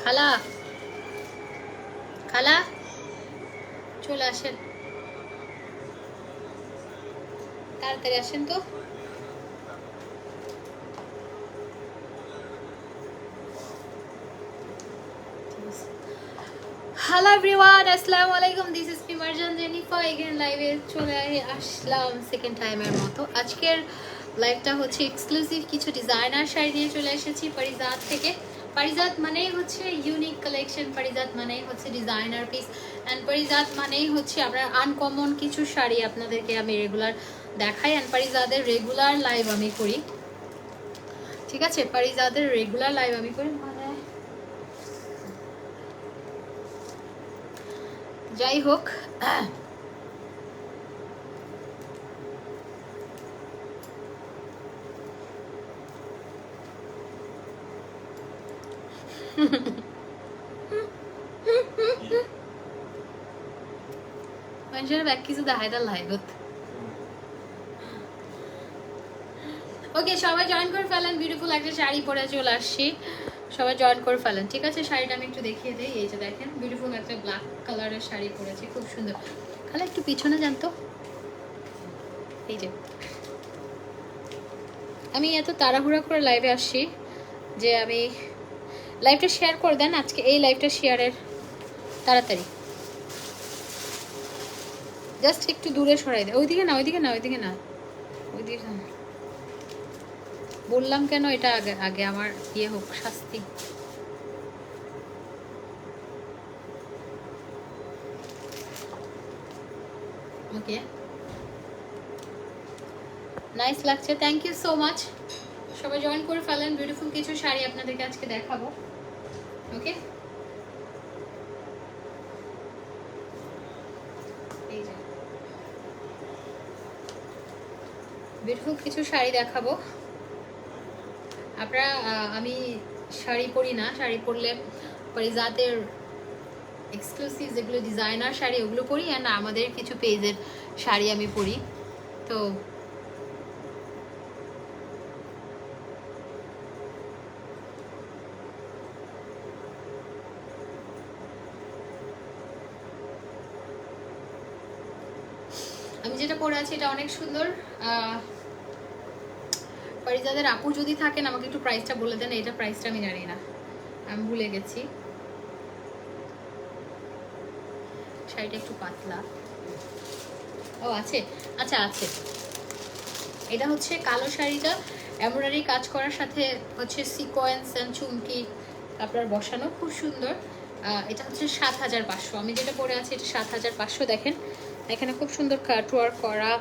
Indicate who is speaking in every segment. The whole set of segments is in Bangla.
Speaker 1: খালা খালা চলে আসেন, তাড়াতাড়ি আসেন তো। হ্যালো এভরিওয়ান, আসসালামু আলাইকুম। This is Pimarjan Jenifa. Again লাইভে চলে আসলাম সেকেন্ড টাইমের মতো। আজকের লাইভটা হচ্ছে এক্সক্লুসিভ কিছু ডিজাইনার শাড়ি নিয়ে চলে এসেছি পারিজাত থেকে। পারিজাত মানেই হচ্ছে ইউনিক কালেকশন, পারিজাত মানেই হচ্ছে ডিজাইনার পিস, অ্যান্ড পারিজাত মানেই হচ্ছে আমরা আনকমন কিছু শাড়ি আপনাদেরকে আমি রেগুলার দেখাই। অ্যান্ড পারিজাতের রেগুলার লাইভ আমি করি, ঠিক আছে? পারিজাতের রেগুলার লাইভ আমি করি, মানে যাই হোক। মানুষের ব্যাক কিছু দেখাই তার লাইভত। ওকে, সবাই জয়েন করে ফেলেন। বিউটিফুল একটা শাড়ি পরে চলে আসছি, সবাই জয়েন করে ফেলেন, ঠিক আছে? শাড়িটা আমি একটু দেখিয়ে দিই। এই যে দেখেন, বিউটিফুল একটা ব্ল্যাক কালারের শাড়ি পরেছি, খুব সুন্দর। খালি একটু পিছনে যান তো। এই যে আমি এত তাড়াহুড়া করে লাইভে আসছি যে আমি লাইভটা শেয়ার করে দেন আজকে। এই লাইভটা শেয়ারের তাড়াতাড়ি জাস্ট একটু দূরে সরাই দেয়। ওইদিকে না, ওইদিকে না, ওইদিকে না, ওইদিকে না। বললাম কেন, এটা আগে আগে আমার ইয়ে হোক, শাস্তি। ওকে, নাইস লাগছে, থ্যাংক ইউ সো মাচ। সবাই জয়েন করে ফেলেন। বিউটিফুল কিছু শাড়ি আপনাদেরকে আজকে দেখাবো। ওকে, এই যে বিউটিফুল কিছু শাড়ি দেখাবো আপনারা। আমি শাড়ি পরি না, শাড়ি পরলে পারিজাতের এক্সক্লুসিভ যেগুলো ডিজাইনার শাড়ি ওগুলো পরি, অ্যান্ড আমাদের কিছু পেজের শাড়ি আমি পরি। তো আমি যেটা পরে আছি এটা অনেক সুন্দর। পারিজাতের আপু যদি থাকেন আমাকে একটু প্রাইসটা বলে দেন। এটা প্রাইসটা আমি জানি না, আমি ভুলে গেছি। শাড়িটা একটু পাতলা। ও আছে, আচ্ছা আছে। এটা হচ্ছে কালো শাড়িটা এমব্রয়ডারি কাজ করার সাথে হচ্ছে সিকোয়েন্স অ্যান্ড চুমকি আপনার বসানো, খুব সুন্দর। এটা হচ্ছে ৭৫০০। আমি যেটা পরে আছি এটা ৭৫০০। দেখেন এখানে খুব সুন্দর কাটওয়ার্ক করা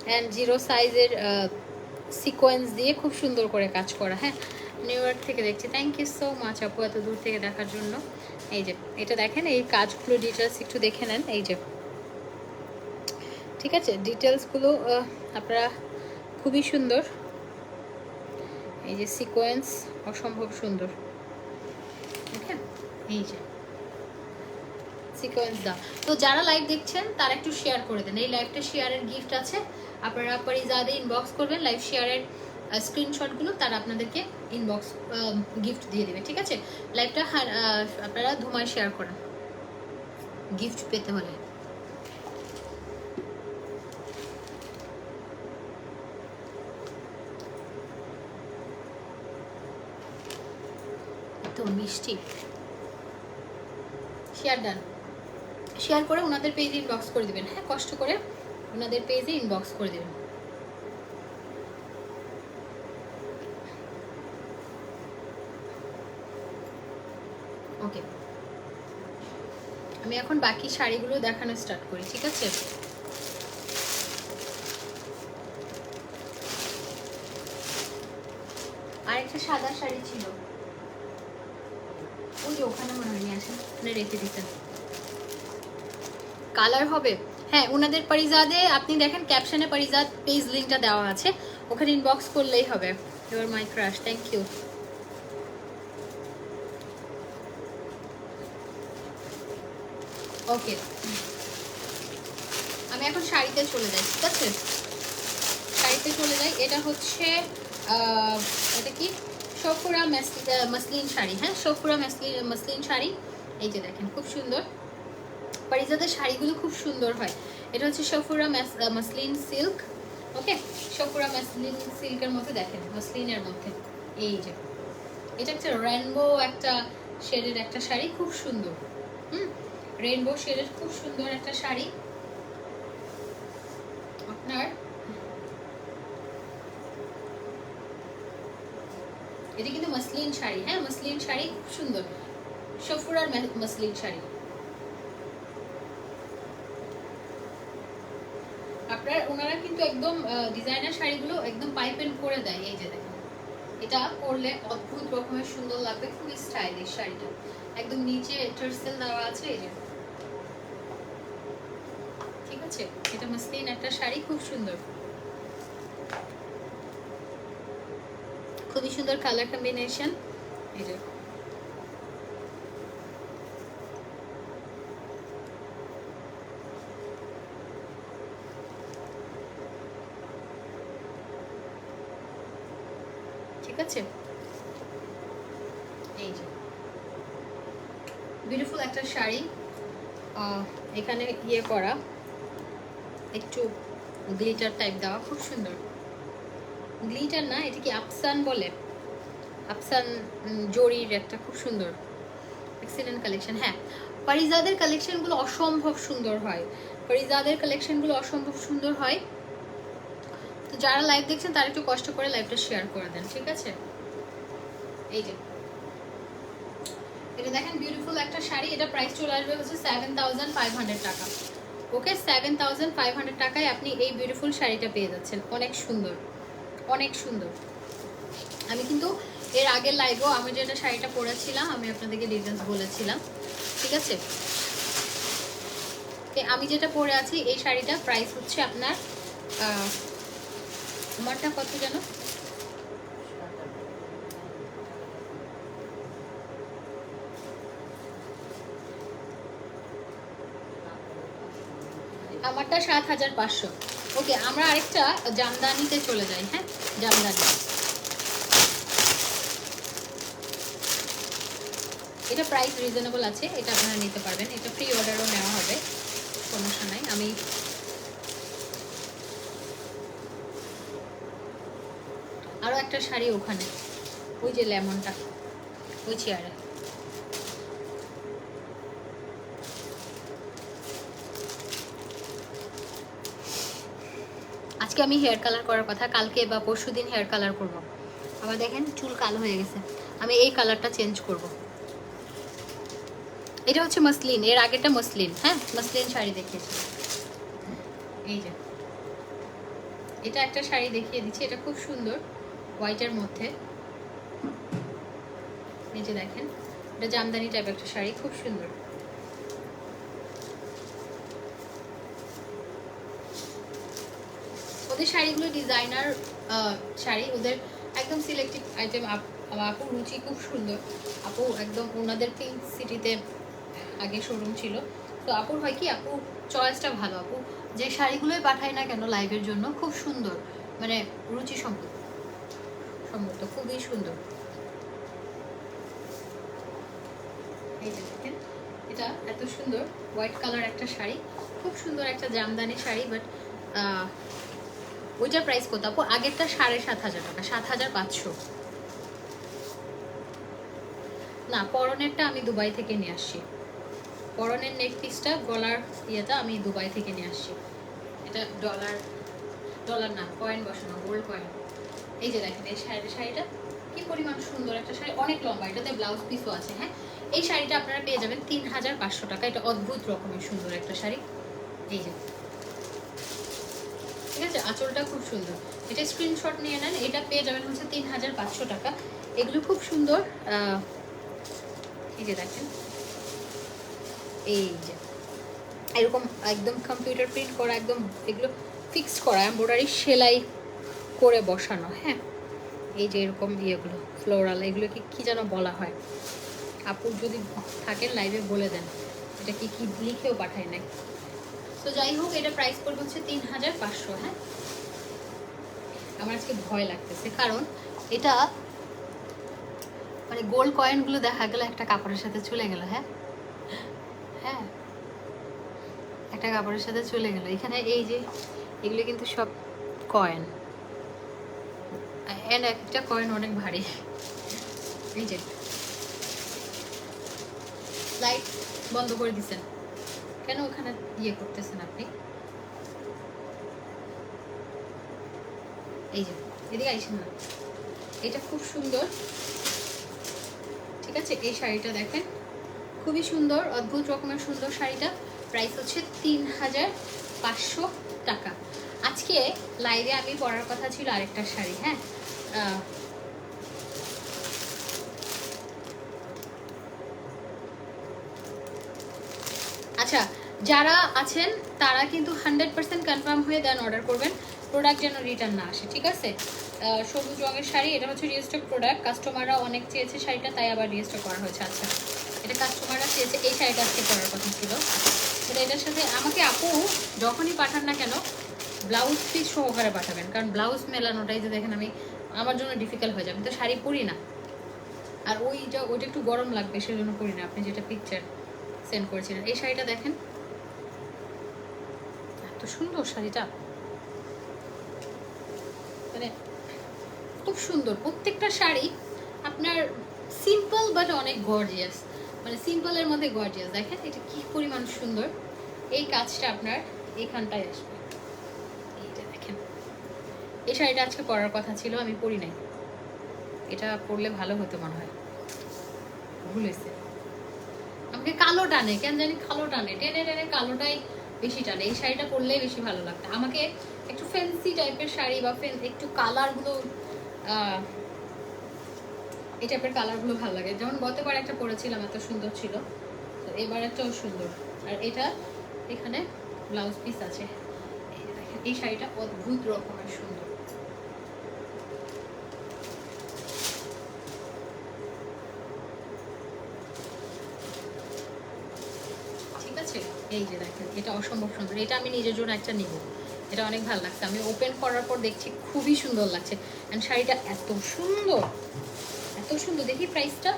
Speaker 1: অ্যান্ড জিরো সাইজের সিকোয়েন্স দিয়ে খুব সুন্দর করে কাজ করা। হ্যাঁ, নিউ ইয়র্ক থেকে দেখছি। থ্যাংক ইউ সো মাচ আপু এত দূর থেকে দেখার জন্য। এই যে এটা দেখেন, এই কাজগুলো ডিটেলস একটু দেখে নেন। এই যে, ঠিক আছে, ডিটেলসগুলো আপনারা খুবই সুন্দর। এই যে সিকোয়েন্স অসম্ভব সুন্দর। ওকে, এই যে সিকোয়েন্স দাও। তো যারা লাইভ দেখছেন তারা একটু শেয়ার করে দেন। এই লাইভটা শেয়ারের গিফট আছে, আপনারা পারিজাতে ইনবক্স করবেন। লাইভ শেয়ারের স্ক্রিনশটগুলো তারা আপনাদেরকে ইনবক্স গিফট দিয়ে দেবে, ঠিক আছে? লাইভটা আপনারা ধুমায় শেয়ার করেন গিফট পেতে হলে। তো মিষ্টি শেয়ার ডান, শেয়ার করে ওনাদের পেজে ইনবক্স করে দেবেন। হ্যাঁ, কষ্ট করে ওনাদের পেজে ইনবক্স করে দেবেন। ওকে, আমি এখন বাকি শাড়িগুলো দেখানো স্টার্ট করি, ঠিক আছে? আর একটা সাদা শাড়ি ছিল, ওই যে ওখানে মনে হয় নিয়ে আসেন, ওখানে রেখে দিতেন। কালার হবে, হ্যাঁ ওনাদের পারিজাদে আপনি দেখেন ক্যাপশনে পারিজাদ পেজ লিঙ্কটা দেওয়া আছে, ওখানে ইনবক্স করলেই হবে। Your my crush, thank you. Okay, আমি এখন শাড়িতে চলে যাই, ঠিক আছে? শাড়িতে চলে যাই। এটা হচ্ছে এটা কি সফুরা মসলিন শাড়ি, হ্যাঁ সফুরা মসলিন শাড়ি। এই যে দেখেন খুব সুন্দর, পারিজাদের শাড়িগুলো খুব সুন্দর হয়। এটা হচ্ছে সফুরা মসলিন সিল্ক, ওকে সফুরা মসলিন সিল্কের মধ্যে দেখেন মসলিনের মধ্যে। এই যে এটা একটা রেইনবো একটা শেডের একটা শাড়ি, খুব সুন্দর। রেইনবো শেডের খুব সুন্দর একটা শাড়ি আপনার। এটা কিন্তু মসলিন শাড়ি, হ্যাঁ মসলিন শাড়ি খুব সুন্দর, সফুরার মসলিন শাড়ি। আপনার ওনারা কিন্তু একদম ডিজাইনার শাড়িগুলো একদম পাইপেন করে দেয়। এই যে দেখেন এটা পরলে অদ্ভুত রকমের সুন্দর লাগবে, খুবই স্টাইলিশ শাড়িটা। একদম নিচে টার্সেল দেওয়া আছে, এই যে ঠিক আছে। এটা মসলিন একটা শাড়ি, খুব সুন্দর, খুবই সুন্দর কালার কম্বিনেশন। এই যে ঠিক আছে। এই যে বিউটিফুল একটা শাড়ি, এখানে ইয়ে করা একটু গ্লিটার টাইপ দেওয়া, খুব সুন্দর। গ্লিটার না, এটা কি আফসান বলে, আফসান জরির একটা খুব সুন্দর এক্সিলেন্ট কালেকশন। হ্যাঁ পারিজাদের কালেকশনগুলো অসম্ভব সুন্দর হয়, পারিজাদের কালেকশনগুলো অসম্ভব সুন্দর হয়। তো যারা লাইভ দেখছেন তারা একটু কষ্ট করে লাইভটা শেয়ার করে দেন, ঠিক আছে। এই যে এটা দেখেন বিউটিফুল একটা শাড়ি, এটা প্রাইস চলে আসবে হচ্ছে 7500 টাকা, ওকে 7500 টাকায় আপনি এই বিউটিফুল শাড়িটা পেয়ে যাচ্ছেন। অনেক সুন্দর, অনেক সুন্দর। আমি কিন্তু এর আগের লাইভেও আমি যেটা শাড়িটা পরেছিলাম আমি আপনাদেরকে ডিটেলস বলেছিলাম, ঠিক আছে। আমি যেটা পরে আছি এই শাড়িটা প্রাইস হচ্ছে আপনার আমারটা কত জানো, আমারটা 7500। ওকে আমরা আরেকটা জামদানিতে চলে যাই, হ্যাঁ জামদানি। এটা প্রাইস রিজনেবল আছে, এটা আপনারা নিতে পারবেন, এটা প্রি অর্ডারও নেওয়া হবে, সমস্যা নাই। আমি আরও একটা শাড়ি ওখানে, ওই যে লেমনটা ওই চেয়ারে, আজকে আমি হেয়ার কালার করার কথা, কালকে বা পরশু দিন হেয়ার কালার করবো। আবার দেখেন চুল কালো হয়ে গেছে, আমি এই কালারটা চেঞ্জ করব। এটা হচ্ছে মসলিন, এর আগেটা মসলিন, হ্যাঁ মসলিন শাড়ি দেখিয়েছি। এই যে এটা একটা শাড়ি দেখিয়ে দিচ্ছি, এটা খুব সুন্দর হোয়াইটের মধ্যে। এই যে দেখেন এটা জামদানি টাইপ একটা শাড়ি, খুব সুন্দর। ওদের শাড়িগুলো ডিজাইনার শাড়ি, ওদের একদম সিলেক্টিভ আইটেম। আপুর রুচি খুব সুন্দর, আপু একদম ওনাদের পিঙ্ক সিটিতে আগে শোরুম ছিল, তো আপুর হয় কি আপু চয়েসটা ভালো। আপু যে শাড়িগুলোই পাঠায় না কেন লাইভের জন্য খুব সুন্দর, মানে রুচি সম্মত, খুবই সুন্দর। এই যে দেখেন এটা এত সুন্দর হোয়াইট কালার একটা শাড়ি, খুব সুন্দর একটা জামদানি শাড়ি। বাট ওইটার প্রাইস কত আপু? আগেরটা 7500 টাকা, 7500 না। পরনেরটা আমি দুবাই থেকে নিয়ে আসছি, পরনের নেক পিসটা গলার ইয়েটা আমি দুবাই থেকে নিয়ে আসছি। এটা ডলার না, কয়েন বসানো, গোল্ড কয়েন। এই যে দেখেন এই শাড়িটা কি পরিমাণ সুন্দর একটা শাড়ি, অনেক লম্বা, এটাতে ব্লাউজ পিসও আছে। হ্যাঁ এই শাড়িটা আপনারা পেয়ে যাবেন 3500 টাকা। এটা অদ্ভুত রকমের সুন্দর একটা শাড়ি। এই যে ঠিক আছে, আঁচলটা খুব সুন্দর, এটা স্ক্রিনশট নিয়ে নেন। এটা পেয়ে যাবেন হচ্ছে 3500 টাকা। এগুলো খুব সুন্দর। এই যে দেখেন এই যে এরকম একদম কম্পিউটার প্রিন্ট করা, একদম এগুলো ফিক্সড করা, এমব্রয়ডারি সেলাই করে বসানো। হ্যাঁ এই যে এরকম ইয়েগুলো ফ্লোরাল, এগুলো কি যেন বলা হয়, আপু যদি থাকেন লাইভে বলে দেন, এটা কি লিখেও পাঠায় নাই। তো যাই হোক এটা প্রাইস পড়বে হচ্ছে 3500। হ্যাঁ আমার আজকে ভয় লাগতেছে, কারণ এটা মানে গোল্ড কয়েনগুলো দেখা গেল একটা কাপড়ের সাথে চলে গেল। হ্যাঁ হ্যাঁ, একটা কাপড়ের সাথে চলে গেল। এখানে এই যে এগুলো কিন্তু সব কয়েন, এন্ড একটা কয়েন অনেক ভারী। এই যে লাইট বন্ধ করে দিচ্ছেন কেন? ওখানে ইয়ে করতেছেন আপনি। এই যে এদিকে আইসেন না, এটা খুব সুন্দর। ঠিক আছে, এই শাড়িটা দেখেন, খুবই সুন্দর, অদ্ভুত রকমের সুন্দর শাড়িটা। প্রাইস হচ্ছে 3500 টাকা। আজকে লাইভে আমি পরার কথা ছিল আরেকটা শাড়ি। হ্যাঁ, আচ্ছা, যারা আছেন তারা কিন্তু 100% কনফার্ম হয়ে দেন অর্ডার করবেন, প্রোডাক্ট যেন রিটার্ন না আসে। ঠিক আছে, সবুজ রঙের শাড়ি, এটা হচ্ছে রিস্টক প্রোডাক্ট। কাস্টমাররা অনেক চেয়েছে শাড়িটা, তাই আবার রিস্টক করা হয়েছে। আচ্ছা, এটা কাস্টমাররা চেয়েছে, এই শাড়িটা আজকে করার কথা ছিল। এটা এটার সাথে আমাকে আপু যখনই পাঠান না কেন ব্লাউজ পিস সহকারে পাঠাবেন, কারণ ব্লাউজ মেলানোটাই যে দেখেন আমি, আমার জন্য ডিফিকাল্ট হয়ে যাবে। তো শাড়ি পরি না, আর ওইটা একটু গরম লাগবে সেজন্য পরি না। আপনি যেটা পিকচার সেন্ড করেছিলেন, এই শাড়িটা দেখেন, এত সুন্দর শাড়িটা, মানে খুব সুন্দর। প্রত্যেকটা শাড়ি আপনার সিম্পল বাট অনেক গর্জিয়াস, মানে সিম্পলের মধ্যে গর্জিয়াস। দেখেন এটা কি পরিমাণ সুন্দর। এই কাজটা আপনার এইখানটায় আসবে। এইটা দেখেন, এই শাড়িটা আজকে পরার কথা ছিল, আমি পরি নাই। এটা পরলে ভালো হতো মনে হয়, ভুল হয়েছে। আমাকে কালো টানে, কেন জানি কালো টানে, টেনে টেনে কালোটাই বেশি টানে। এই শাড়িটা পরলেই বেশি ভালো লাগতো আমাকে। একটু ফ্যান্সি টাইপের শাড়ি বা একটু কালারগুলো, এই টাইপের কালারগুলো ভালো লাগে। যেমন গতবার একটা পরেছিলাম, এত সুন্দর ছিল, তো এবার একটাও সুন্দর। আর এটা এখানে ব্লাউজ পিস আছে। এই শাড়িটা অদ্ভুত রকমের সুন্দর। ঠিক আছে, এই যে দেখেন, এটা অসম্ভব সুন্দর। এটা আমি নিজের জন্য একটা নিব, এটা অনেক ভালো লাগছে। আমি ওপেন করার পর দেখছি খুবই সুন্দর লাগছে। অ্যান্ড শাড়িটা এত সুন্দর, এত সুন্দর। দেখি প্রাইসটা,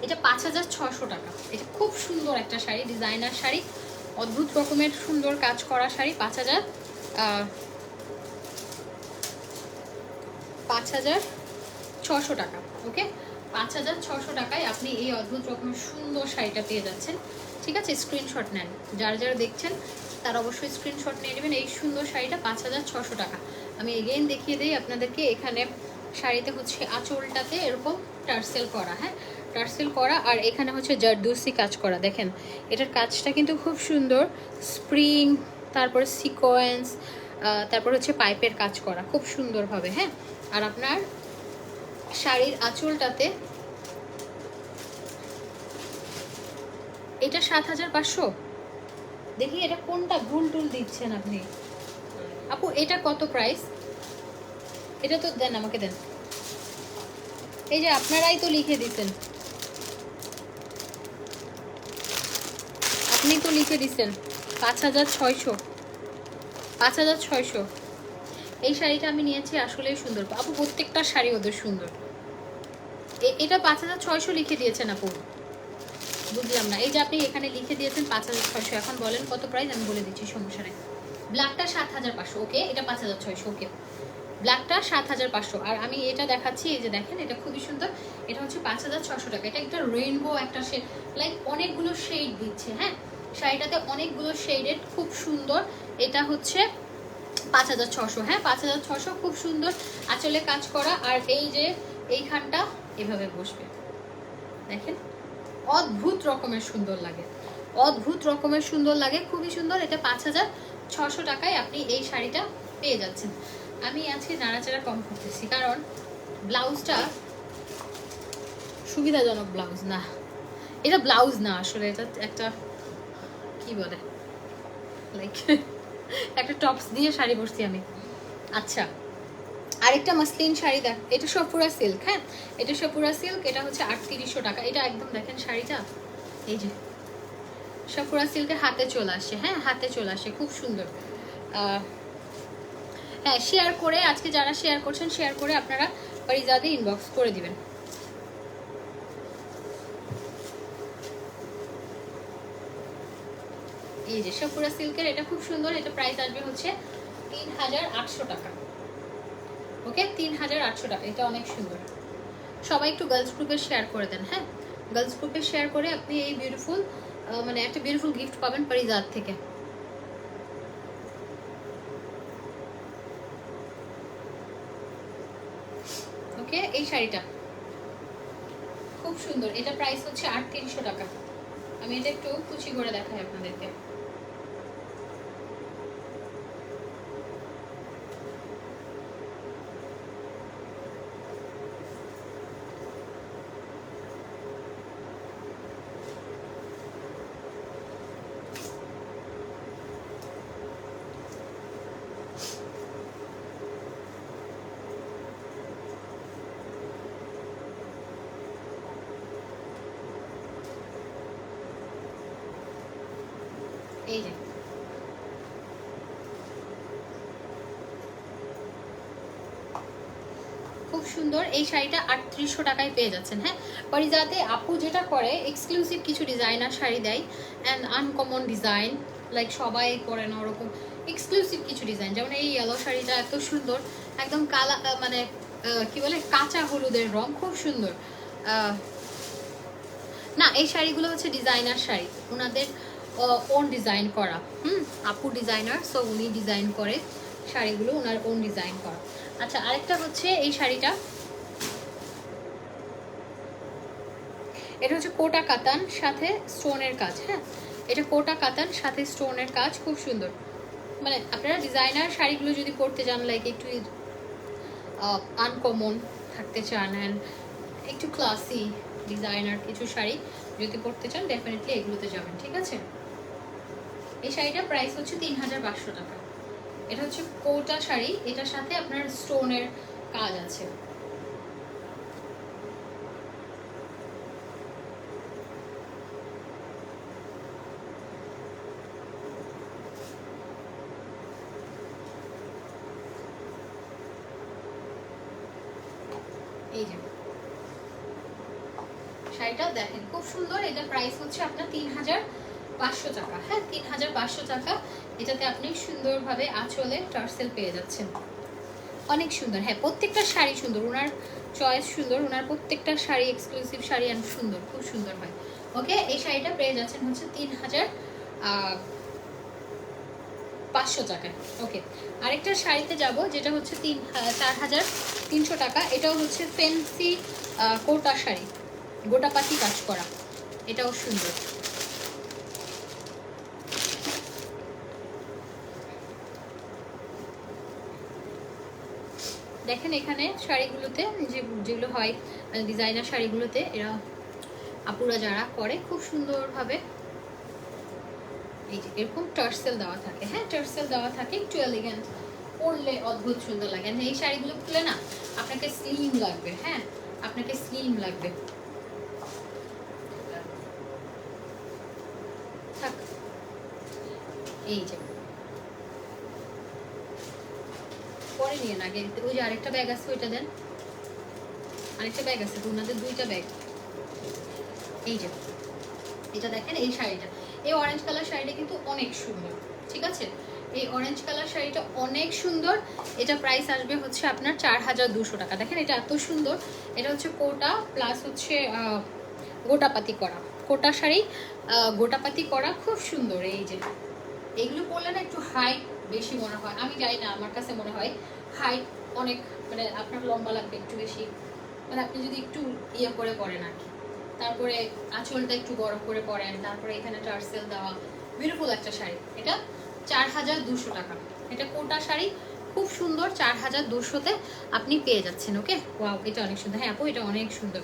Speaker 1: এটা 5600 টাকা। এটা খুব সুন্দর একটা শাড়ি, ডিজাইনার শাড়ি, অদ্ভুত রকমের সুন্দর কাজ করা শাড়ি। 5600 টাকা। ওকে, 5600 টাকায় আপনি এই অদ্ভুত রকমের সুন্দর শাড়িটা পেয়ে যাচ্ছেন। ঠিক আছে, স্ক্রিনশট নেন, যারা যারা দেখছেন তারা অবশ্যই স্ক্রিনশট নিয়ে নেবেন। এই সুন্দর শাড়িটা 5600 টাকা। আমি এগেইন দেখিয়ে দিই আপনাদেরকে। এখানে শাড়িতে হচ্ছে আঁচলটাতে এরকম টার্সেল করা, হ্যাঁ টার্সেল করা, আর এখানে হচ্ছে জারদুসি কাজ করা। দেখেন এটার কাজটা কিন্তু খুব সুন্দর, স্প্রিং, তারপরে সিকোয়েন্স, তারপর হচ্ছে পাইপের কাজ করা খুব সুন্দরভাবে। হ্যাঁ, আর আপনার শাড়ির আঁচলটাতে এটা 7500। দেখি এটা কোনটা ভুল টুল দিচ্ছেন আপনি আপু, এটা কত প্রাইস? এটা তো দেন, আমাকে দেন। এই যে আপনারাই তো লিখে দিচ্ছেন, আপনি তো লিখে দিচ্ছেন 5600। 5600। এই শাড়িটা আমি নিয়েছি, আসলেই সুন্দর আপু, প্রত্যেকটা শাড়ি ওদের সুন্দর। এটা 5600 লিখে দিয়েছেন আপু, বুঝলাম না। এই যে আপনি এখানে লিখে দিয়েছেন 5600, এখন বলেন কত প্রাইস, আমি বলে দিচ্ছি, সমস্যা নেই। ব্ল্যাকটা 7500, ওকে, এটা 5600, ওকে। ব্ল্যাকটা 7500। আর আমি এটা দেখাচ্ছি, এই যে দেখেন, এটা খুবই সুন্দর। এটা হচ্ছে 5600 টাকা। এটা একটা রেইনবো একটা শেড, লাইক অনেকগুলো শেড দিচ্ছে। হ্যাঁ, শাড়িটাতে অনেকগুলো শেডেড, খুব সুন্দর। এটা হচ্ছে 5600। হ্যাঁ, 5600, খুব সুন্দর। আঁচলে কাজ করা, আর এই যে এইখানটা এভাবে বসবে, দেখেন অদ্ভুত রকমের সুন্দর লাগে, অদ্ভুত রকমের সুন্দর লাগে, খুবই সুন্দর। এটা 5600 টাকায় আপনি এই শাড়িটা পেয়ে যাচ্ছেন। আমি আজকে নাড়াচাড়া কম করতেছি, কারণ ব্লাউজটা সুবিধাজনক ব্লাউজ না। এটা ব্লাউজ না আসলে, এটা একটা কি বলে, লাইক একটা টপস দিয়ে শাড়ি পরছি আমি। আচ্ছা, আরেকটা মাসলিন শাড়ি দেখ, এটা সপুরা সিল্ক। হ্যাঁ, এটা সপুরা সিল্ক, এটা হচ্ছে 3800 টাকা। এটা একদম দেখেন শাড়িটা, এই যে সপুরা সিল্কের হাতে চলে আসে। হ্যাঁ, হাতে চলে আসে, খুব সুন্দর। হ্যাঁ শেয়ার করে, আজকে যারা শেয়ার করছেন শেয়ার করে আপনারা পারিজাদে ইনবক্স করে দিবেন। এই যে সাকুরা সিল্কের, এটা খুব সুন্দর, এটা প্রাইস আসবে হচ্ছে 3800 টাকা। ওকে 3800 টাকা, এটা অনেক সুন্দর। সবাই একটু গার্লস গ্রুপে শেয়ার করে দেন। হ্যাঁ গার্লস গ্রুপে শেয়ার করে আপনি এই বিউটিফুল মানে একটা বিউটিফুল গিফট পাবেন পারিজাদ থেকে। ওকে এই শাড়িটা খুব সুন্দর, এটা প্রাইস হচ্ছে 3800 টাকা। আমি এটা একটু কুচি করে দেখাই আপনাদেরকে। এই যে খুব সুন্দর, এই শাড়িটা 3800 টাকায় পেয়ে যাচ্ছেন। হ্যাঁ পারিজাতে আপু যেটা করে এক্সক্লুসিভ কিছু ডিজাইনার শাড়ি দেয়, অ্যান্ড আনকমন ডিজাইন, লাইক সবাই পরে না ওরকম এক্সক্লুসিভ কিছু ডিজাইন। যেমন এই ইয়েলো শাড়িটা এত সুন্দর, একদম কালা মানে কি বলে কাঁচা হলুদের রং, খুব সুন্দর। না এই শাড়িগুলো হচ্ছে ডিজাইনার শাড়ি, ওনাদের ওন ডিজাইন করা। আপু ডিজাইনার, সো উনি ডিজাইন করে শাড়িগুলো, ওনার ওন ডিজাইন করা। আচ্ছা আরেকটা হচ্ছে এই শাড়িটা, এটা হচ্ছে কোটা কাতান সাথে স্টোনের কাজ। হ্যাঁ এটা কোটা কাতান সাথে স্টোনের কাজ, খুব সুন্দর। মানে আপনারা ডিজাইনার শাড়িগুলো যদি পরতে চান, লাইক একটু আনকমন থাকতে চান অ্যান্ড একটু ক্লাসি ডিজাইনার কিছু শাড়ি যদি পরতে চান, ডেফিনেটলি এগুলোতে যাবেন। ঠিক আছে এই শাড়িটার প্রাইস হচ্ছে 3500 টাকা। এটা হচ্ছে কোটা শাড়ি, এটার সাথে আপনার স্টোনের কাজ আছে। এই যে শাড়িটা দেখেন খুব সুন্দর, এটা প্রাইস হচ্ছে আপনার 3500 টাকা। হ্যাঁ 3500 টাকা। এটাতে আপনি সুন্দরভাবে আঁচলে টার্সেল পেয়ে যাচ্ছেন, অনেক সুন্দর। হ্যাঁ প্রত্যেকটা শাড়ি সুন্দর, ওনার চয়েস সুন্দর, ওনার প্রত্যেকটা শাড়ি এক্সক্লুসিভ শাড়ি অ্যান্ড সুন্দর, খুব সুন্দর হয়। ওকে এই শাড়িটা পেয়ে যাচ্ছেন হচ্ছে 3500 টাকায়। ওকে আরেকটা শাড়িতে যাব যেটা হচ্ছে 4300 টাকা। এটাও হচ্ছে ফ্যান্সি কোটা শাড়ি, গোটাপাতি কাজ করা, এটাও সুন্দর। দেখেন এখানে শাড়িগুলোতে যেগুলো হয় ডিজাইনার শাড়িগুলোতে এরা আপুরা যারা করে খুব সুন্দরভাবে এই যে এরকম টার্সেল দেওয়া থাকে। হ্যাঁ টার্সেল দেওয়া থাকে, একটু এলিগেন্ট, পরলে অদ্ভুত সুন্দর লাগে। এই শাড়িগুলো খুলে না আপনাকে স্লিম লাগবে। হ্যাঁ আপনাকে স্লিম লাগবে। থাক এই যে পরে নিয়ে না, আগে ওই যে আরেকটা ব্যাগ আছে ওইটা দেন, আরেকটা ব্যাগ আছে তো ওনাদের দুইটা ব্যাগ। এই যে এটা দেখেন এই শাড়িটা, এই অরেঞ্জ কালার শাড়িটা কিন্তু অনেক সুন্দর। ঠিক আছে এই অরেঞ্জ কালার শাড়িটা অনেক সুন্দর। এটা প্রাইস আসবে হচ্ছে আপনার 4200 টাকা। দেখেন এটা এত সুন্দর, এটা হচ্ছে কোটা প্লাস হচ্ছে গোটাপাতি করা, কোটা শাড়ি গোটাপাতি করা, খুব সুন্দর। এই যে এইগুলো পরলে না একটু হাইট বেশি মনে হয়, আমি জানি না আমার কাছে মনে হয় হাইট অনেক, মানে আপনার লম্বা লাগবে একটু বেশি, মানে আপনি যদি একটু ইয়ে করে পরেন আর কি। তারপরে আঁচলটা একটু বড় করে পরেন, তারপরে এখানে টার্সেল দেওয়া, বিউটিফুল একটা শাড়ি। এটা 4200 টাকা। এটা কোটা শাড়ি খুব সুন্দর, 4200-তে আপনি পেয়ে যাচ্ছেন। ওকে ওয়াও এটা অনেক সুন্দর। হ্যাঁ আপু এটা অনেক সুন্দর।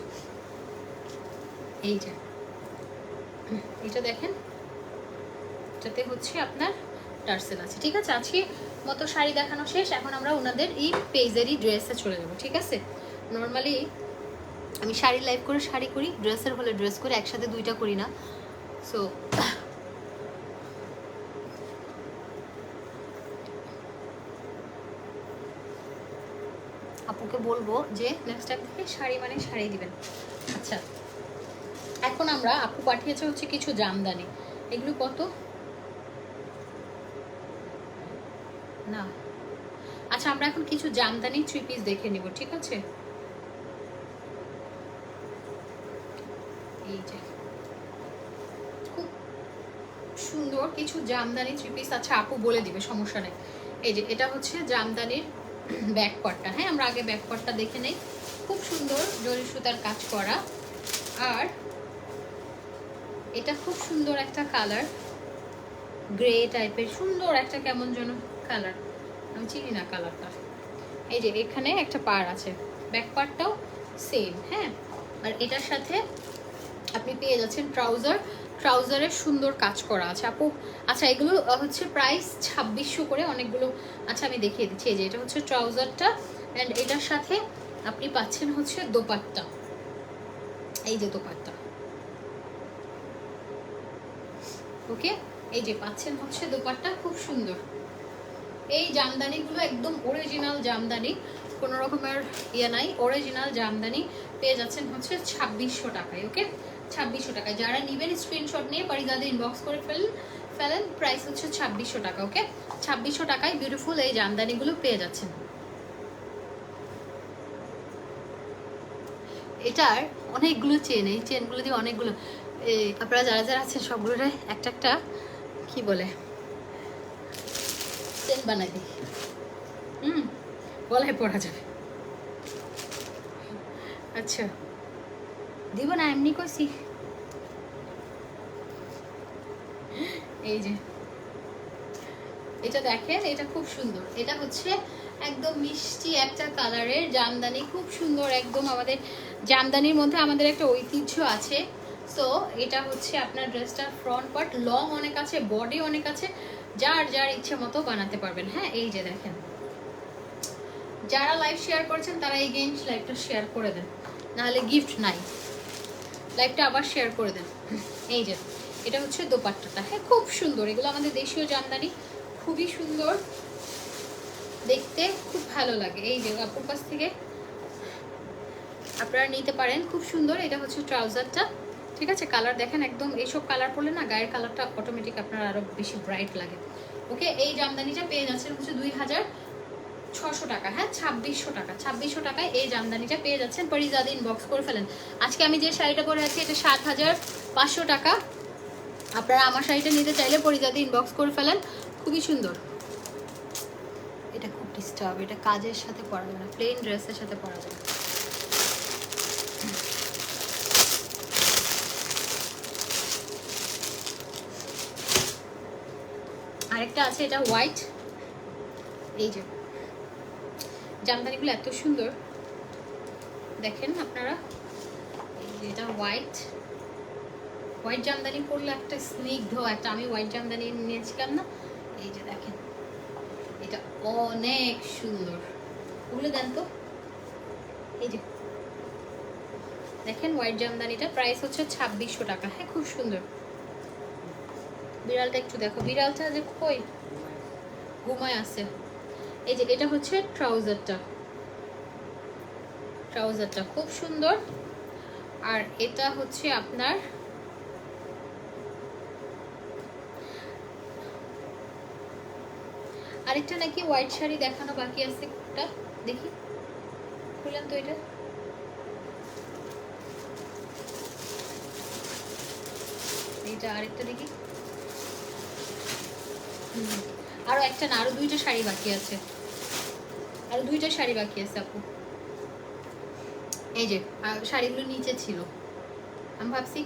Speaker 1: এই যে এটা দেখেন, এটাতে হচ্ছে আপনার টার্সেল আছে। ঠিক আছে আজকে মতো শাড়ি দেখানো শেষ, এখন আমরা ওনাদের এই পেজেরই ড্রেসে চলে যাবো। ঠিক আছে নর্মালি আমি শাড়ি লাইভ করে শাড়ি করি, ড্রেসের হলে ড্রেস করি, একসাথে দুইটা করি না। সো আপুকে বলবো যে নেক্সট টাইম থেকে শাড়ি মানে শাড়ি দিবেন। আচ্ছা, এখন আমরা, আপু পাঠিয়েছে হচ্ছে কিছু জামদানি, এগুলো কত না, আচ্ছা আমরা এখন কিছু জামদানি 3 পিস দেখে নিব, ঠিক আছে? এই যে খুব সুন্দর কিছু জামদানি 3 পিস। আচ্ছা আপু বলে দিবে, সমস্যা নেই। এই যে এটা হচ্ছে জামদানির ব্যাক পার্টটা, হ্যাঁ আমরা আগে ব্যাক পার্টটা দেখে নেই। খুব সুন্দর জরি সুতার কাজ করা, আর এটা খুব সুন্দর একটা কালার, গ্রে টাইপের সুন্দর একটা কেমন যেন কালার, আমি চিনি না কালারটা। এই যে এখানে একটা পার আছে, ব্যাক পার্টটাও সেম, হ্যাঁ। আর এটার সাথে আপনি পেয়ে যাচ্ছেন ট্রাউজার, ট্রাউজারের সুন্দর কাজ করা আছে আপু। আচ্ছা এগুলো হচ্ছে প্রাইস 2600 করে অনেকগুলো। আচ্ছা আমি দেখিয়ে দিচ্ছি, এই যে এটা হচ্ছে ট্রাউজারটা, অ্যান্ড এটার সাথে আপনি পাচ্ছেন হচ্ছে দোপাট্টা, এই যে দোপাট্টা, ওকে। এই যে পাচ্ছেন হচ্ছে দোপাট্টা, খুব সুন্দর। এই জামদানিগুলো একদম অরিজিনাল জামদানি, কোনো রকমের ইয়ে নাই, অরিজিনাল জামদানি পেয়ে যাচ্ছেন হচ্ছে 2600 টাকায়, ওকে 2600 টাকায়। যারা নেবেন স্ক্রিনশট নিয়ে পরিদাদে ইনবক্স করে ফেলেন, প্রাইস হচ্ছে 2600 টাকা, ওকে 2600 টাকায় বিউটিফুল এই জামদানিগুলো পেয়ে যাচ্ছেন। এটার অনেকগুলো চেন, এই চেনগুলো দিয়ে অনেকগুলো, আপনারা যারা যারা আছেন সবগুলোরে একটা একটা কি বলে চেন বানাই দিই, গলায় পড়া যাবে। আচ্ছা দিব না, এমনি কইছি। এই যে এটা দেখেন, এটা খুব সুন্দর, এটা হচ্ছে একদম মিষ্টি একটা কালারের জামদানি, খুব সুন্দর একদম। আমাদের জামদানির মধ্যে আমাদের একটা ঐতিহ্য আছে। সো এটা হচ্ছে আপনার ড্রেসটার ফ্রন্ট পার্ট, লং অনেক আছে, বডি অনেক আছে, যার যার ইচ্ছে মতো বানাতে পারবেন, হ্যাঁ। এই যে দেখেন, যারা লাইভ শেয়ার করছেন তারা এই গেম লাইভটা শেয়ার করে দেন, নাহলে গিফট নাই, লাইভটা আবার শেয়ার করে দেন। এই যে এটা হচ্ছে দোপাট্টাটা, হ্যাঁ খুব সুন্দর, এগুলো আমাদের দেশীয় জামদানি, খুবই সুন্দর দেখতে, খুব ভালো লাগে। এই যে আপুর কাছ থেকে আপনারা নিতে পারেন, খুব সুন্দর। এটা হচ্ছে ট্রাউজারটা, ঠিক আছে। কালার দেখেন, একদম এইসব কালার পরলে না গায়ের কালারটা অটোমেটিক আপনার আরো বেশি ব্রাইট লাগে, ওকে। এই জামদানিটা পেয়ে যাচ্ছেন হচ্ছে 2600 টাকা, হ্যাঁ 2600 টাকা, 2600 টাকায় এই জামদানিটা পেয়ে যাচ্ছেন। পরিজাদি ইনবক্স করে ফেলেন। আজকে আমি যে শাড়িটা পরে আছি এটা 7500 টাকা। আপনারা আমার শাড়িটা নিতে চাইলে পরিজাদি ইনবক্স করে ফেলেন, খুবই সুন্দর। এটা খুব ডিস্টার্ব, এটা কাজের সাথে পরা যাবে না, প্লেন ড্রেসের সাথে পরা যাবে। আরেকটা আছে, এটা হোয়াইট। এই যে জামদানিগুলো এত সুন্দর দেখেন আপনারা, এই যে এটা হোয়াইট, হোয়াইট জামদানি পরলে একটা স্নিগ্ধ একটা, আমি হোয়াইট জামদানি নিয়েছিলাম না, এই যে দেখেন এটা অনেক সুন্দর, ওগুলো দেন তো। এই যে দেখেন হোয়াইট জামদানিটা প্রাইস হচ্ছে 2600 টাকা, হ্যাঁ খুব সুন্দর। বিড়ালটা একটু দেখো, বিড়ালটা যে কই ঘুমায় আছে। এই যে এটা হচ্ছে ট্রাউজারটা, ট্রাউজারটা খুব সুন্দর। আর এটা হচ্ছে আপনার আরেকটা নাকি হোয়াইট শাড়ি দেখানো বাকি আছে, কোনটা দেখি, খুললেন তো এটা, এইটা আরেকটা দেখি। আরো একটা না, আরো দুইটা শাড়ি বাকি আছে, আরো দুইটা শাড়ি বাকি আছে আপু। এই যে শাড়িগুলো নিচে ছিল, আমি ভাবছি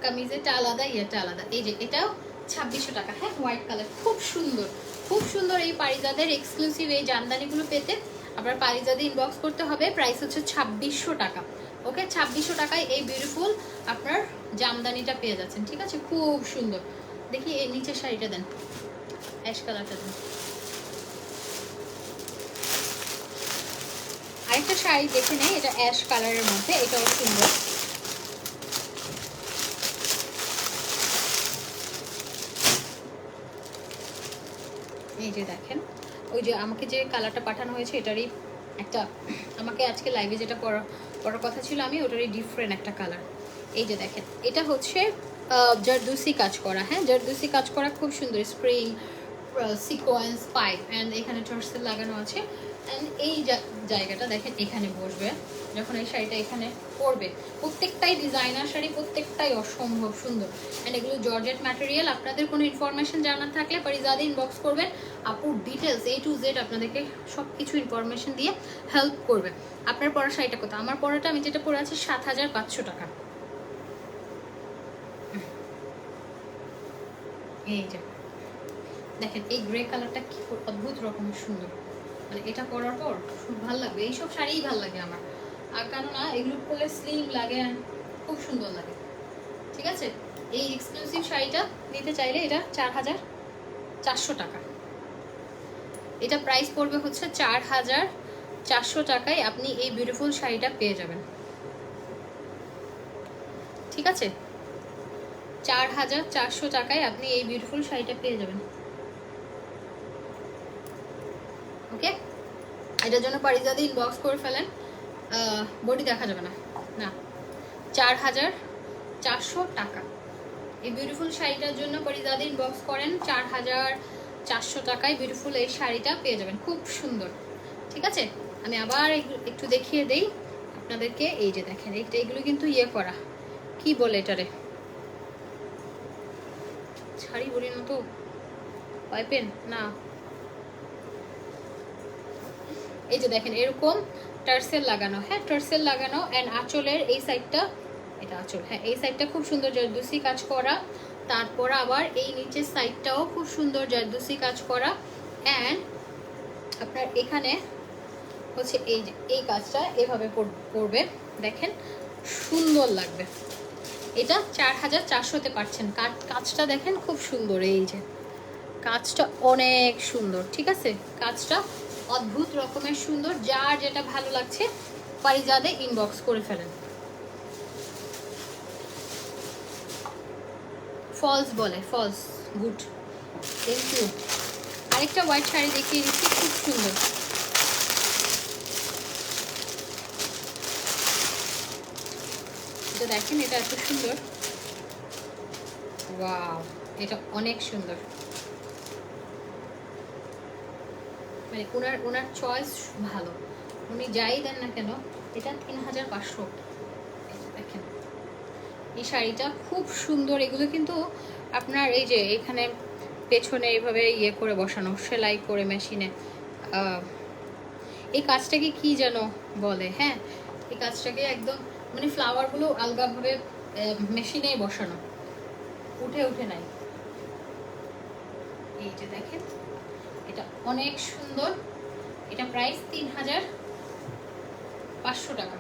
Speaker 1: কামিজেরটা আলাদা, ইয়েটা আলাদা। এই যে এটাও 2600 টাকা, হ্যাঁ হোয়াইট কালার, খুব সুন্দর, খুব সুন্দর। এই পারিজাদের এক্সক্লুসিভ এই জামদানিগুলো পেতে আপনার পারিজাদে ইনবক্স করতে হবে, প্রাইস হচ্ছে 2600 টাকা, ওকে 2600 টাকায় এই বিউটিফুল আপনার জামদানিটা পেয়ে যাচ্ছেন, ঠিক আছে খুব সুন্দর। দেখি এই নিচের শাড়িটা দেন, অ্যাশ কালারটা দেন। আরেকটা শাড়ি দেখে নেই, এটা অ্যাশ কালারের মধ্যে, এটাও সুন্দর। এই যে দেখেন, ওই যে আমাকে যে কালারটা পাঠানো হয়েছে এটারই একটা আরেকটা আমাকে আজকে লাইভে যেটা পরার কথা ছিল আমি ওটারই ডিফারেন্ট একটা কালার। এই যে দেখেন এটা হচ্ছে জারদুসি কাজ করা, হ্যাঁ জারদুসি কাজ করা, খুব সুন্দর স্প্রিং সিকোয়েন্স পাইপ অ্যান্ড এখানে টার্সেল লাগানো আছে। অ্যান্ড এই জায়গাটা দেখেন এখানে বসবে যখন এই শাড়িটা এখানে পরবে। প্রত্যেকটাই ডিজাইনার শাড়ি, প্রত্যেকটাই অসম্ভব সুন্দর। অ্যান্ড এগুলো জর্জেট ম্যাটেরিয়াল। আপনাদের কোনো ইনফরমেশন জানার থাকলে পারিজাদে ইনবক্স করবেন, আপুর ডিটেলস A to Z আপনাদেরকে সব কিছু ইনফরমেশন দিয়ে হেল্প করবে। আপনার পরা শাড়িটা কত? আমার পরাটা আমি যেটা পরে আছি 7500 টাকা। এই যে দেখেন এই গ্রে কালারটা কি অদ্ভুত রকমের সুন্দর, মানে এটা পরার পর খুব ভালো লাগবে। এইসব শাড়িই ভালো লাগে আমার, আর কেননা এগুলো পরলে স্লিম লাগে আর খুব সুন্দর লাগে। ঠিক আছে, এই এক্সক্লুসিভ শাড়িটা নিতে চাইলে এটা 4400 টাকা। এটা প্রাইস পড়বে হচ্ছে 4400 টাকায় আপনি এই বিউটিফুল শাড়িটা পেয়ে যাবেন। ঠিক আছে, 4400 টাকায় আপনি এই বিউটিফুল শাড়িটা পেয়ে যাবেন। ওকে, এটার জন্য পারিজাদে ইনবক্স করে ফেলেন। বডি দেখা যাবে না, না 4400 টাকা এই বিউটিফুল শাড়িটার জন্য পারিজাদে ইনবক্স করেন। 4400 টাকায় বিউটিফুল এই শাড়িটা পেয়ে যাবেন, খুব সুন্দর। ঠিক আছে, আমি আবার একটু দেখিয়ে দেই আপনাদেরকে। এই যে দেখেন এইগুলো কিন্তু ইয়ে করা, কি বলে এটারে, শাড়ি বলি না তো, পাইপেন না। এই যে দেখেন এরকম টার্সেল লাগানো, হ্যাঁ টার্সেল লাগানো। অ্যান্ড আঁচলের এই সাইডটা, এটা আঁচল, হ্যাঁ এই সাইডটা খুব সুন্দর জারদুসি কাজ করা। তারপর আবার এই নিচের সাইডটাও খুব সুন্দর জারদুসি কাজ করা। অ্যান্ড আপনার এখানে হচ্ছে এই যে এই কাজটা এভাবে পড়বে, দেখেন সুন্দর লাগবে। এটা 4400-তে পাচ্ছেন। কাজটা দেখেন খুব সুন্দর, এই যে কাজটা অনেক সুন্দর। ঠিক আছে, কাজটা অদ্ভুত রকমের সুন্দর। যার যেটা ভালো লাগছে পারিজাদে ইনবক্স করে ফেলেন। ফলস বলে, ফলস, গুড, থ্যাংক ইউ। আরেকটা হোয়াইট শাড়ি দেখিয়ে দিচ্ছি, খুব সুন্দর। এটা দেখেন, এটা এত সুন্দর, ওয়াও, এটা অনেক সুন্দর। মানে ওনার চয়েস ভালো, উনি যাই দেন না কেন। এটা 3500। দেখেন এই শাড়িটা খুব সুন্দর। এগুলো কিন্তু আপনার এই যে এখানে পেছনে এইভাবে ইয়ে করে বসানো, সেলাই করে মেশিনে। এই কাজটাকে কি যেন বলে, হ্যাঁ এই কাজটাকে একদম মানে ফ্লাওয়ারগুলো আলগাভাবে মেশিনেই বসানো, উঠে নাই। এই যে দেখেন এটা অনেক সুন্দর। এটা প্রাইস 3500 টাকা।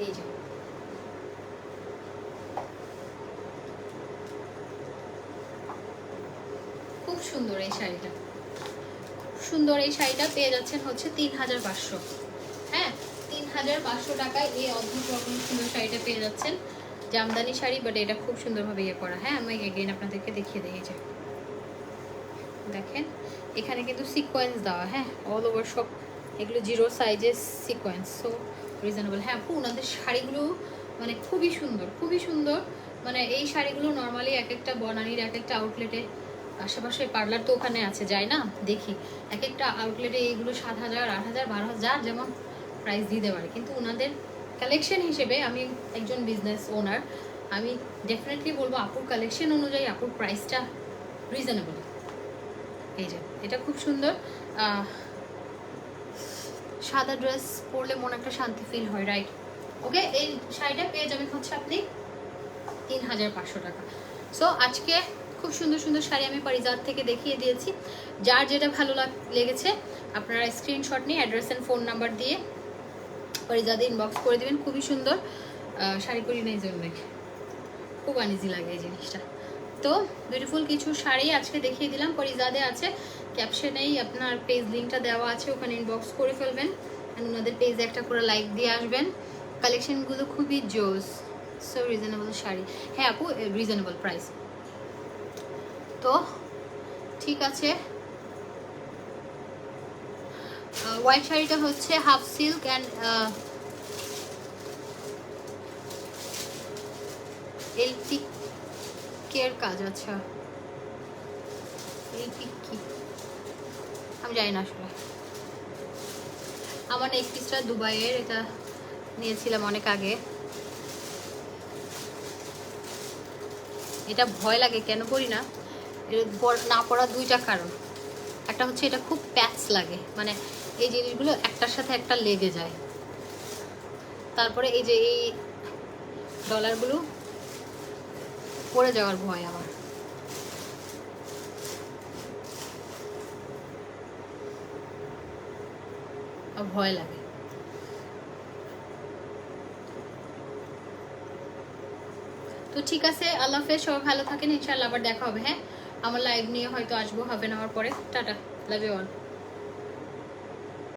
Speaker 1: এই যে খুব সুন্দর এই শাড়িটা, সুন্দর এই শাড়িটা পেয়ে যাচ্ছেন হচ্ছে 3500। হ্যাঁ 3500 টাকায় এই অদ্ভুত রকম সুন্দর শাড়িটা পেয়ে যাচ্ছেন। জামদানি শাড়ি, বাট এটা খুব সুন্দরভাবে ইয়ে করা। হ্যাঁ আমি এগেইন আপনাদেরকে দেখিয়ে দিই। যে দেখেন এখানে কিন্তু সিকোয়েন্স দেওয়া, হ্যাঁ অল ওভার সব এগুলো 0 সাইজের সিকোয়েন্স, সো রিজনেবল। হ্যাঁ আপু ওনাদের শাড়িগুলো মানে খুবই সুন্দর, খুবই সুন্দর। মানে এই শাড়িগুলো নর্মালি এক একটা বনানীর এক একটা আউটলেটে, আশেপাশে পার্লার তো ওখানে আছে, যাই না দেখি এক একটা আউটলেটে এইগুলো 7000, 8000, 12000 যেমন প্রাইস দিতে পারে। কিন্তু ওনাদের কালেকশন হিসেবে, আমি একজন বিজনেস ওনার, আমি ডেফিনেটলি বলবো আপুর কালেকশন অনুযায়ী আপুর প্রাইসটা রিজনেবল। এই যে এটা খুব সুন্দর। সাদা ড্রেস পরলে মনে একটা শান্তি ফিল হয়, রাইট? ওকে, এই শাড়িটা পেয়ে যাবেন হচ্ছে আপনি 3500 টাকা। সো আজকে খুব সুন্দর সুন্দর শাড়ি আমি পারিজাত থেকে দেখিয়ে দিয়েছি। যার যেটা ভালো লেগেছে আপনারা স্ক্রিনশট নিয়ে অ্যাড্রেস অ্যান্ড ফোন নাম্বার দিয়ে পারিজাতে ইনবক্স করে দেবেন। খুবই সুন্দর শাড়ি পরি নেই জন্য খুব আনইজি লাগে এই জিনিসটা। তো বিউটিফুল কিছু শাড়ি আজকে দেখিয়ে দিলাম। পারিজাতে আছে, ক্যাপশনেই আপনার পেজ লিঙ্কটা দেওয়া আছে, ওখানে ইনবক্স করে ফেলবেন। ওনাদের পেজে একটা করে লাইক দিয়ে আসবেন। কালেকশনগুলো খুবই জোস। So reasonable sari. হ্যাঁ আপু, রিজনেবল প্রাইস। তো ঠিক আছে, হোয়াইট শাড়িটা হচ্ছে হাফ সিল্ক অ্যান্ড এলপিকের কাজ। আচ্ছা, এলপিক কি আমি জানি না আসলে। আমার নেক পিসটা দুবাইয়ের, এটা নিয়েছিলাম অনেক আগে। এটা ভয় লাগে, কেন করি না, না পড়ার দুইটা কারণ। একটা হচ্ছে এটা খুব প্যাচ লাগে, মানে এই জিনিসগুলো একটার সাথে একটা লেগে যায়। তারপরে এই যে এই ডলারগুলো পড়ে যাওয়ার ভয় আমার। ভয় লাগে। তো ঠিক আছে, আল্লাহ হাফেজ, সবাই ভালো থাকেন, ইনশাআল্লাহ আবার দেখা হবে। হ্যাঁ, আমার লাইভ নিয়ে হয়তো আসবো, হবে না হওয়ার পরে। Tata, love you all.